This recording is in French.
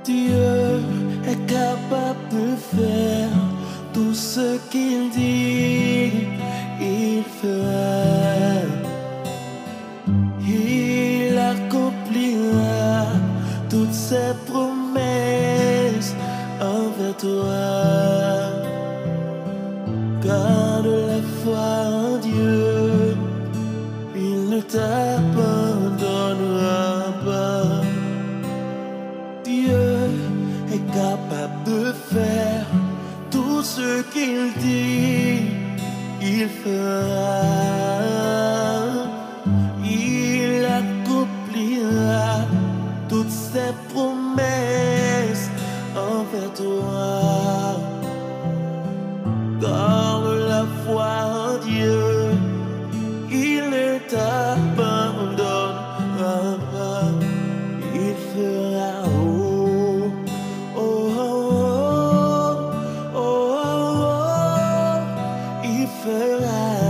Dieu est capable de faire tout ce qu'il dit, il fera. Il accomplira toutes ses promesses envers toi. Garde la foi en Dieu, il ne t'abandonnera pas. Dieu est capable de faire tout ce qu'il dit, il fera. Il accomplira toutes ses promesses envers toi. Garde la foi en Dieu, il ne t'abandonnera pas. Il fera. Oh, oh, oh, oh, oh, oh, il fera.